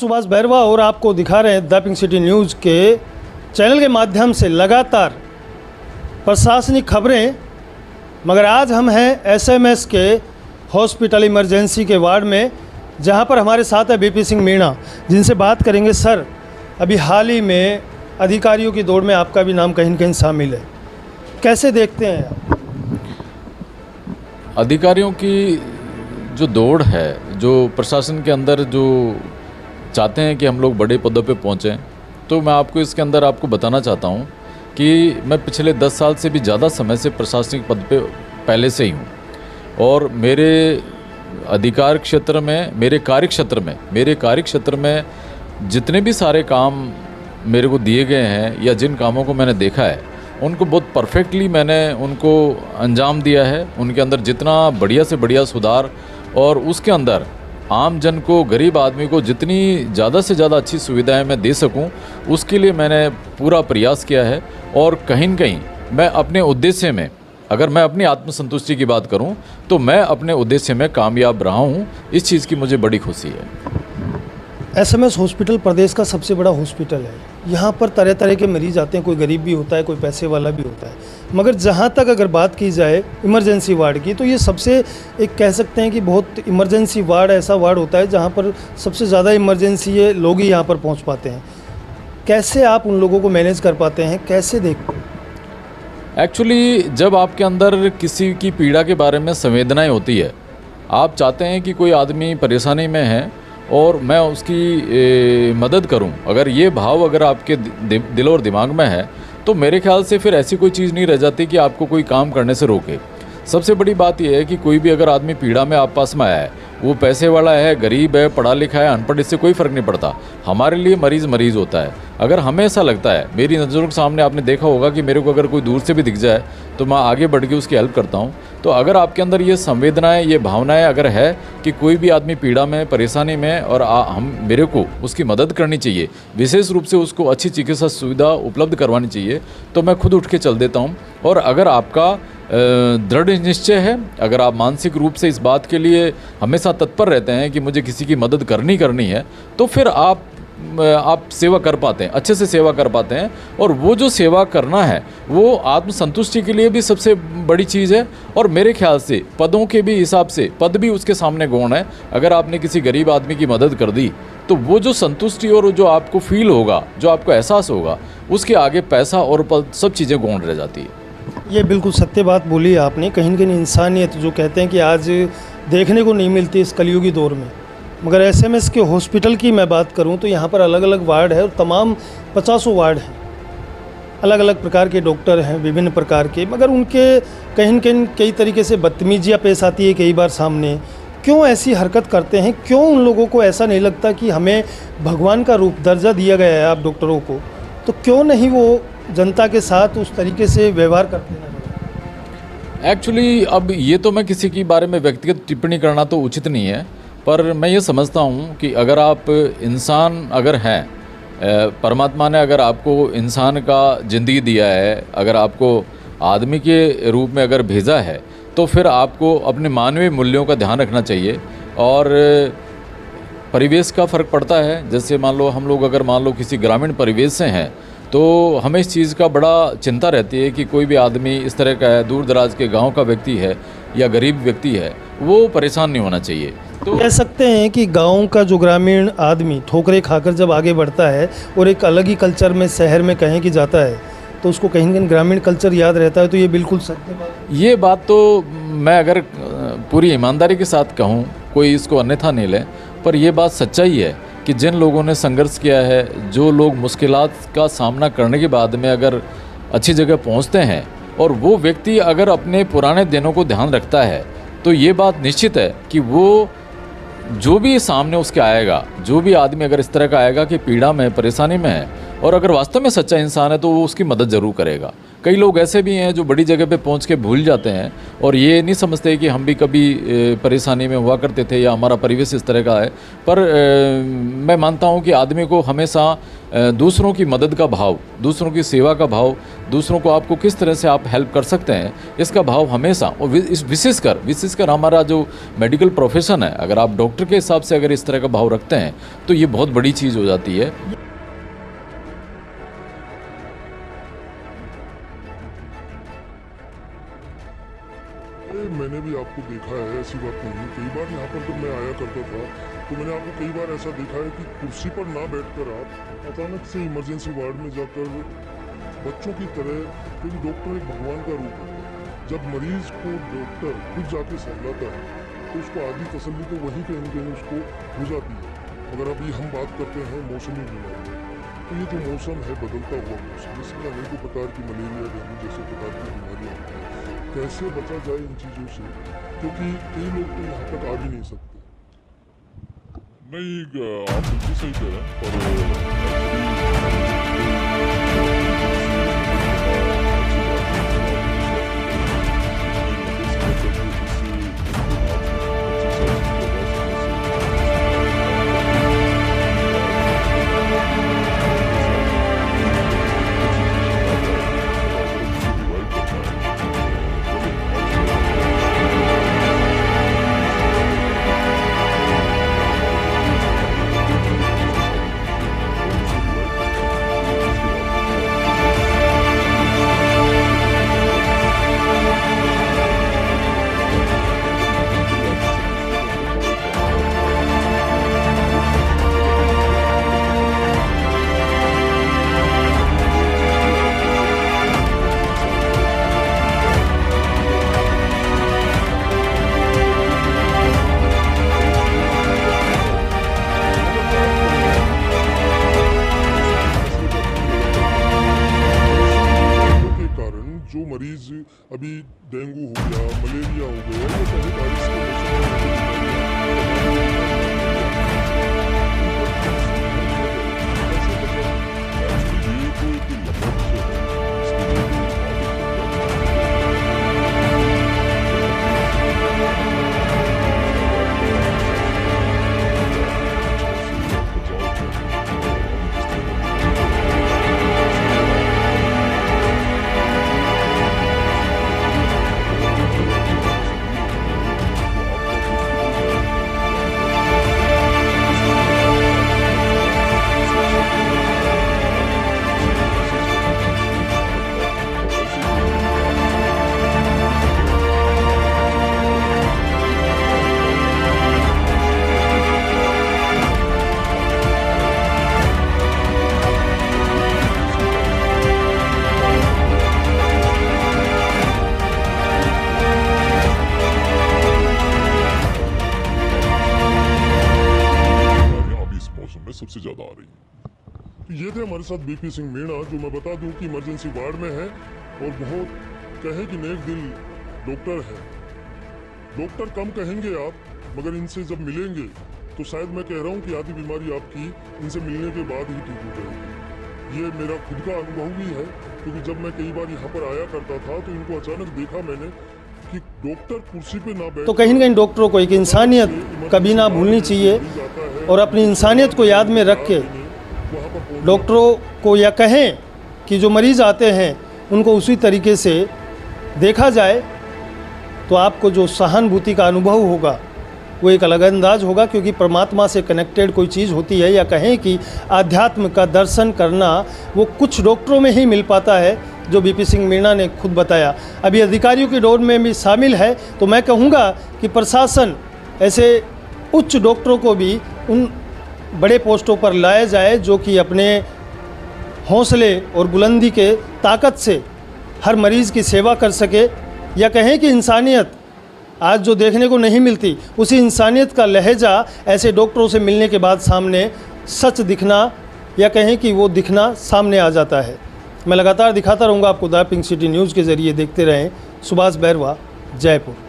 सुभाष बैरवा और आपको दिखा रहे हैं द पिंक सिटी न्यूज़ के चैनल के माध्यम से लगातार प्रशासनिक खबरें। मगर आज हम हैं एसएमएस के हॉस्पिटल इमरजेंसी के वार्ड में, जहां पर हमारे साथ है बीपी सिंह मीणा, जिनसे बात करेंगे। सर, अभी हाल ही में अधिकारियों की दौड़ में आपका भी नाम कहीं न कहीं शामिल है, कैसे देखते हैं आप? अधिकारियों की जो दौड़ है, जो प्रशासन के अंदर जो चाहते हैं कि हम लोग बड़े पदों पे पहुँचें, तो मैं आपको इसके अंदर आपको बताना चाहता हूँ कि मैं पिछले 10 साल से भी ज़्यादा समय से प्रशासनिक पद पे पहले से ही हूँ। और मेरे अधिकार क्षेत्र में, मेरे कार्य क्षेत्र में जितने भी सारे काम मेरे को दिए गए हैं या जिन कामों को मैंने देखा है, उनको बहुत परफेक्टली मैंने उनको अंजाम दिया है। उनके अंदर जितना बढ़िया से बढ़िया सुधार और उसके अंदर आम जन को, गरीब आदमी को जितनी ज़्यादा से ज़्यादा अच्छी सुविधाएं मैं दे सकूं, उसके लिए मैंने पूरा प्रयास किया है। और कहीं न कहीं मैं अपने उद्देश्य में, अगर मैं अपनी आत्मसंतुष्टि की बात करूं, तो मैं अपने उद्देश्य में कामयाब रहा हूं। इस चीज़ की मुझे बड़ी खुशी है। एसएमएस हॉस्पिटल प्रदेश का सबसे बड़ा हॉस्पिटल है। यहाँ पर तरह तरह के मरीज आते हैं, कोई गरीब भी होता है, कोई पैसे वाला भी होता है। मगर जहाँ तक अगर बात की जाए इमरजेंसी वार्ड की, तो ये सबसे एक कह सकते हैं कि बहुत इमरजेंसी वार्ड ऐसा वार्ड होता है जहाँ पर सबसे ज़्यादा इमरजेंसी है, लोग ही यहाँ पर पहुँच पाते हैं। कैसे आप उन लोगों को मैनेज कर पाते हैं, कैसे देखते हैं? एक्चुअली जब आपके अंदर किसी की पीड़ा के बारे में संवेदनाएँ होती है, आप चाहते हैं कि कोई आदमी परेशानी में है और मैं उसकी मदद करूं, अगर ये भाव अगर आपके दिल और दिमाग में है, तो मेरे ख्याल से फिर ऐसी कोई चीज़ नहीं रह जाती कि आपको कोई काम करने से रोके। सबसे बड़ी बात यह है कि कोई भी अगर आदमी पीड़ा में आप पास में आया है, वो पैसे वाला है, गरीब है, पढ़ा लिखा है, अनपढ़, इससे कोई फ़र्क नहीं पड़ता। हमारे लिए मरीज़ होता है। अगर हमें ऐसा लगता है, मेरी नज़रों के सामने आपने देखा होगा कि मेरे को अगर कोई दूर से भी दिख जाए तो मैं आगे बढ़ के उसकी हेल्प करता हूँ। तो अगर आपके अंदर ये संवेदनाएं, ये भावनाएं अगर है कि कोई भी आदमी पीड़ा में, परेशानी में और मेरे को उसकी मदद करनी चाहिए, विशेष रूप से उसको अच्छी चिकित्सा सुविधा उपलब्ध करवानी चाहिए, तो मैं खुद उठ के चल देता हूँ। और अगर आपका दृढ़ निश्चय है, अगर आप मानसिक रूप से इस बात के लिए हमेशा तत्पर रहते हैं कि मुझे किसी की मदद करनी है, तो फिर आप सेवा कर पाते हैं, अच्छे से सेवा कर पाते हैं। और वो जो सेवा करना है वो आत्मसंतुष्टि के लिए भी सबसे बड़ी चीज़ है। और मेरे ख्याल से पदों के भी हिसाब से पद भी उसके सामने गौण है। अगर आपने किसी गरीब आदमी की मदद कर दी, तो वो जो संतुष्टि और जो आपको फील होगा, जो आपको एहसास होगा, उसके आगे पैसा और पद सब चीज़ें गौण रह जाती है। ये बिल्कुल सत्य बात बोली है आपने। कहीं न कहीं इंसानियत जो कहते हैं कि आज देखने को नहीं मिलती इस कलयुगी दौर में। मगर एसएमएस के हॉस्पिटल की मैं बात करूं तो यहाँ पर अलग अलग वार्ड है और तमाम 50 वार्ड हैं, अलग अलग प्रकार के डॉक्टर हैं, विभिन्न प्रकार के। मगर उनके कहीं न कहीं कई तरीके से बदतमीजियाँ पेश आती है कई बार सामने। क्यों ऐसी हरकत करते हैं? क्यों उन लोगों को ऐसा नहीं लगता कि हमें भगवान का रूप दर्जा दिया गया है आप डॉक्टरों को, तो क्यों नहीं वो जनता के साथ उस तरीके से व्यवहार करते हैं? एक्चुअली अब ये तो मैं किसी के बारे में व्यक्तिगत टिप्पणी करना तो उचित नहीं है, पर मैं ये समझता हूँ कि अगर आप इंसान अगर हैं, परमात्मा ने अगर आपको इंसान का ज़िंदगी दिया है, अगर आपको आदमी के रूप में अगर भेजा है, तो फिर आपको अपने मानवीय मूल्यों का ध्यान रखना चाहिए। और परिवेश का फ़र्क पड़ता है। जैसे मान लो हम लोग अगर मान लो किसी ग्रामीण परिवेश से हैं, तो हमें इस चीज़ का बड़ा चिंता रहती है कि कोई भी आदमी इस तरह का है, दूर दराज के गांव का व्यक्ति है या गरीब व्यक्ति है, वो परेशान नहीं होना चाहिए। तो कह सकते हैं कि गांव का जो ग्रामीण आदमी ठोकरें खाकर जब आगे बढ़ता है और एक अलग ही कल्चर में, शहर में कहीं कि जाता है, तो उसको कहीं न कहीं ग्रामीण कल्चर याद रहता है। तो ये बिल्कुल सत्य बात है। ये बात तो मैं अगर पूरी ईमानदारी के साथ कहूँ, कोई इसको अन्यथा नहीं ले, पर यह बात सच्चाई है कि जिन लोगों ने संघर्ष किया है, जो लोग मुश्किलात का सामना करने के बाद में अगर अच्छी जगह पहुंचते हैं, और वो व्यक्ति अगर अपने पुराने दिनों को ध्यान रखता है, तो ये बात निश्चित है कि वो जो भी सामने उसके आएगा, जो भी आदमी अगर इस तरह का आएगा कि पीड़ा में, परेशानी में है, और अगर वास्तव में सच्चा इंसान है, तो वो उसकी मदद ज़रूर करेगा। कई लोग ऐसे भी हैं जो बड़ी जगह पे पहुंच के भूल जाते हैं और ये नहीं समझते कि हम भी कभी परेशानी में हुआ करते थे या हमारा परिवेश इस तरह का है। पर मैं मानता हूं कि आदमी को हमेशा दूसरों की मदद का भाव, दूसरों की सेवा का भाव, दूसरों को आपको किस तरह से आप हेल्प कर सकते हैं, इसका भाव हमेशा, और विशेषकर हमारा जो मेडिकल प्रोफेशन है, अगर आप डॉक्टर के हिसाब से अगर इस तरह का भाव रखते हैं तो ये बहुत बड़ी चीज़ हो जाती है। मैंने भी आपको देखा है, ऐसी बात नहीं है। कई बार यहाँ पर जब मैं आया करता था तो मैंने आपको कई बार ऐसा देखा है कि कुर्सी पर ना बैठकर आप अचानक से इमरजेंसी वार्ड में जाकर बच्चों की तरह, क्योंकि डॉक्टर एक भगवान का रूप है, जब मरीज को डॉक्टर खुद जाके सहलाता है तो उसको आधी तसल्ली तो वहीं कहीं न कहीं उसको हो जाती है। मगर अभी हम बात करते हैं मौसमी बीमारी, तो ये जो मौसम है बदलता हुआ मौसम, इसमें अनेकों प्रकार की मलेरिया, डेंगू जैसे प्रकार की बीमारियाँ होती हैं। कैसे बचा जाए इन चीज़ों से, क्योंकि कई लोग तो यहाँ तक आ भी नहीं सकते। नहीं, आप बिल्कुल सही कह रहे हैं, जो मरीज अभी डेंगू हो गया, मलेरिया हो गया, या चाहे बारिश के मौसम सबसे ज़्यादा आ रही है। तो ये थे हमारे साथ बीपी सिंह मीणा, जो मैं बता दूं कि इमरजेंसी वार्ड में है और बहुत कहे कि नेक दिल डॉक्टर है। डॉक्टर कम कहेंगे आप, मगर इनसे जब मिलेंगे तो शायद मैं कह रहा हूँ कि आधी बीमारी आपकी इनसे मिलने के बाद ही ठीक हो जाएगी। ये मेरा खुद का अनुभव भी है, क्योंकि जब मैं कई बार यहाँ पर आया करता था तो इनको अचानक देखा मैंने कि डॉक्टर कुर्सी पे ना बैठ, तो कहीं न कहीं डॉक्टरों को एक इंसानियत कभी ना भूलनी चाहिए और अपनी इंसानियत को याद में रख के डॉक्टरों को यह कहें कि जो मरीज़ आते हैं उनको उसी तरीके से देखा जाए, तो आपको जो सहानुभूति का अनुभव होगा वो एक अलग अंदाज होगा, क्योंकि परमात्मा से कनेक्टेड कोई चीज़ होती है, या कहें कि आध्यात्म का दर्शन करना वो कुछ डॉक्टरों में ही मिल पाता है, जो बीपी सिंह मीणा ने खुद बताया। अभी अधिकारियों की दौर में भी शामिल है, तो मैं कहूँगा कि प्रशासन ऐसे उच्च डॉक्टरों को भी उन बड़े पोस्टों पर लाया जाए जो कि अपने हौसले और बुलंदी के ताकत से हर मरीज़ की सेवा कर सके, या कहें कि इंसानियत आज जो देखने को नहीं मिलती, उसी इंसानियत का लहजा ऐसे डॉक्टरों से मिलने के बाद सामने सच दिखना, या कहें कि वो दिखना सामने आ जाता है। मैं लगातार दिखाता रहूँगा आपको द पिंक सिटी न्यूज़ के ज़रिए। देखते रहें। सुभाष बैरवा, जयपुर।